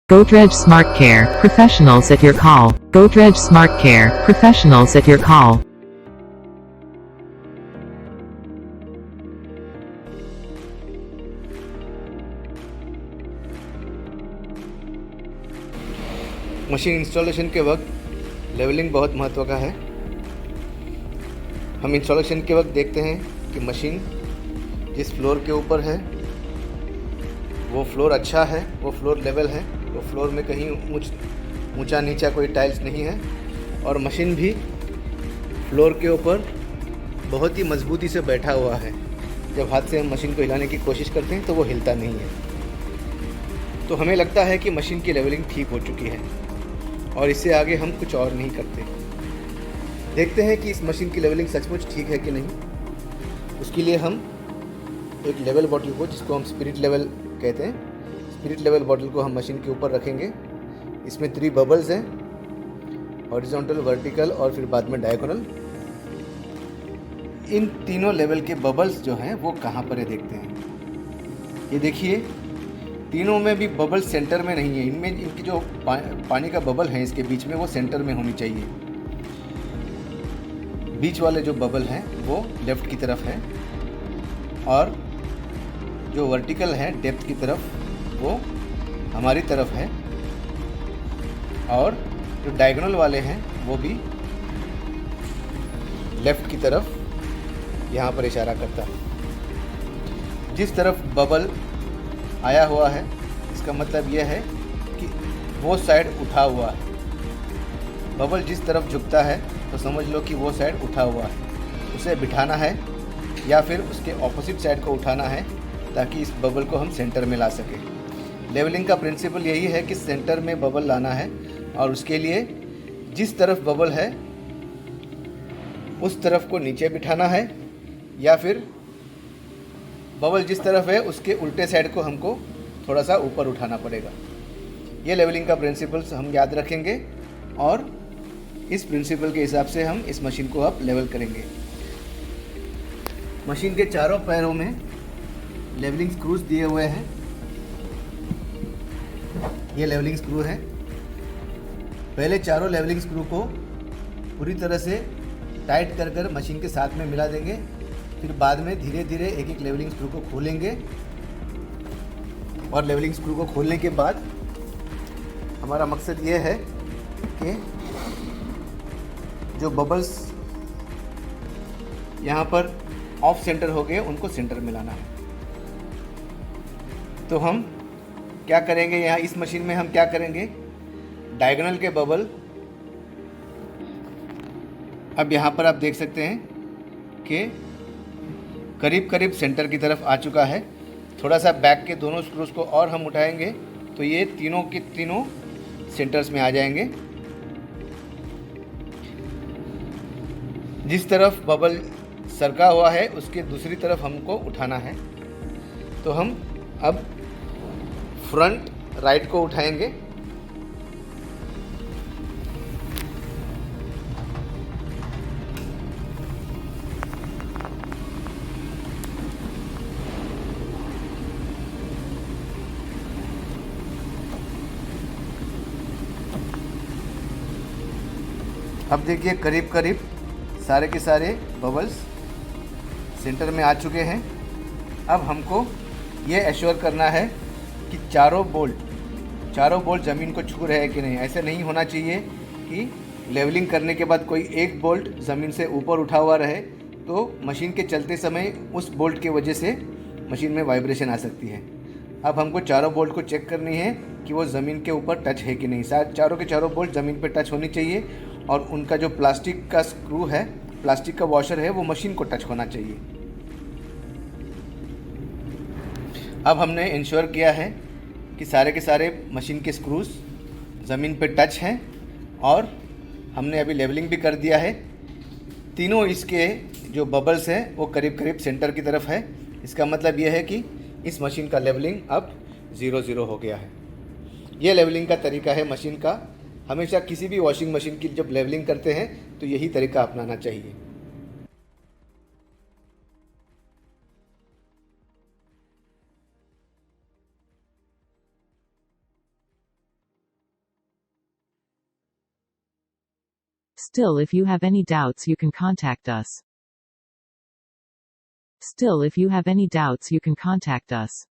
Godrej Smart Care, professionals at your call. Godrej Smart Care, professionals at your call. Machine installation के वक्त levelling बहुत महत्व का है। हम इंस्टॉलेशन के वक्त देखते हैं कि मशीन जिस फ्लोर के ऊपर है वो फ्लोर अच्छा है, वो फ्लोर लेवल है, वो फ्लोर में कहीं ऊंचा नीचा कोई टाइल्स नहीं है, और मशीन भी फ्लोर के ऊपर बहुत ही मजबूती से बैठा हुआ है। जब हाथ से हम मशीन को हिलाने की कोशिश करते हैं तो वो हिलता नहीं है। तो हमें लगता है कि मशीन की लेवलिंग ठीक हो चुकी है और इससे आगे हम कुछ और नहीं करते। देखते हैं कि इस मशीन की लेवलिंग सचमुच ठीक है कि नहीं। उसके लिए हम एक लेवल बॉटल को, जिसको हम स्पिरिट लेवल कहते हैं, स्पिरिट लेवल बॉटल को हम मशीन के ऊपर रखेंगे। इसमें 3 बबल्स हैं, हॉरिजॉन्टल, वर्टिकल और फिर बाद में डायगोनल। इन तीनों लेवल के बबल्स जो हैं वो कहाँ पर है देखते हैं। ये देखिए, तीनों में भी बबल सेंटर में नहीं है। इनमें इनकी जो पानी का बबल है इसके बीच में, वो सेंटर में होनी चाहिए। बीच वाले जो बबल हैं वो लेफ़्ट की तरफ है, और जो वर्टिकल है डेप्थ की तरफ वो हमारी तरफ है, और जो डायगोनल वाले हैं वो भी लेफ़्ट की तरफ यहाँ पर इशारा करता है। जिस तरफ बबल आया हुआ है इसका मतलब यह है कि वो साइड उठा हुआ है। बबल जिस तरफ झुकता है तो समझ लो कि वो साइड उठा हुआ है। उसे बिठाना है या फिर उसके ऑपोजिट साइड को उठाना है ताकि इस बबल को हम सेंटर में ला सकें। लेवलिंग का प्रिंसिपल यही है कि सेंटर में बबल लाना है, और उसके लिए जिस तरफ बबल है उस तरफ को नीचे बिठाना है, या फिर बबल जिस तरफ है उसके उल्टे साइड को हमको थोड़ा सा ऊपर उठाना पड़ेगा। ये लेवलिंग का प्रिंसिपल्स हम याद रखेंगे और इस प्रिंसिपल के हिसाब से हम इस मशीन को अब लेवल करेंगे। मशीन के चारों पैरों में लेवलिंग स्क्रूज दिए हुए हैं। ये लेवलिंग स्क्रू है। पहले चारों लेवलिंग स्क्रू को पूरी तरह से टाइट कर कर मशीन के साथ में मिला देंगे। फिर बाद में धीरे धीरे एक एक लेवलिंग स्क्रू को खोलेंगे, और लेवलिंग स्क्रू को खोलने के बाद हमारा मकसद ये है कि जो बबल्स यहाँ पर ऑफ सेंटर हो गए उनको सेंटर में लाना है। तो हम क्या करेंगे, यहाँ इस मशीन में हम क्या करेंगे, डायगोनल के बबल अब यहाँ पर आप देख सकते हैं कि करीब करीब सेंटर की तरफ आ चुका है। थोड़ा सा बैक के दोनों स्क्रूज को और हम उठाएंगे तो ये तीनों के तीनों सेंटर्स में आ जाएंगे। जिस तरफ बबल सरका हुआ है उसके दूसरी तरफ हमको उठाना है। तो हम अब फ्रंट राइट को उठाएंगे, अब देखिए करीब करीब सारे के सारे बबल्स सेंटर में आ चुके हैं। अब हमको ये एश्योर करना है कि चारों बोल्ट ज़मीन को छू रहे हैं कि नहीं। ऐसे नहीं होना चाहिए कि लेवलिंग करने के बाद कोई एक बोल्ट ज़मीन से ऊपर उठा हुआ रहे, तो मशीन के चलते समय उस बोल्ट की वजह से मशीन में वाइब्रेशन आ सकती है। अब हमको चारों बोल्ट को चेक करनी है कि वो ज़मीन के ऊपर टच है कि नहीं। चारों के चारों बोल्ट ज़मीन पर टच होनी चाहिए, और उनका जो प्लास्टिक का स्क्रू है, प्लास्टिक का वॉशर है, वो मशीन को टच होना चाहिए। अब हमने इंश्योर किया है कि सारे के सारे मशीन के स्क्रूज ज़मीन पे टच हैं, और हमने अभी लेवलिंग भी कर दिया है। तीनों इसके जो बबल्स हैं वो करीब करीब सेंटर की तरफ है। इसका मतलब यह है कि इस मशीन का लेवलिंग अब 0-0 हो गया है। ये लेवलिंग का तरीका है मशीन का। हमेशा किसी भी वॉशिंग मशीन की जब लेवलिंग करते हैं तो यही तरीका अपनाना चाहिए। Still, if you have any doubts, you can contact us. Still, if you have any doubts, you can contact us.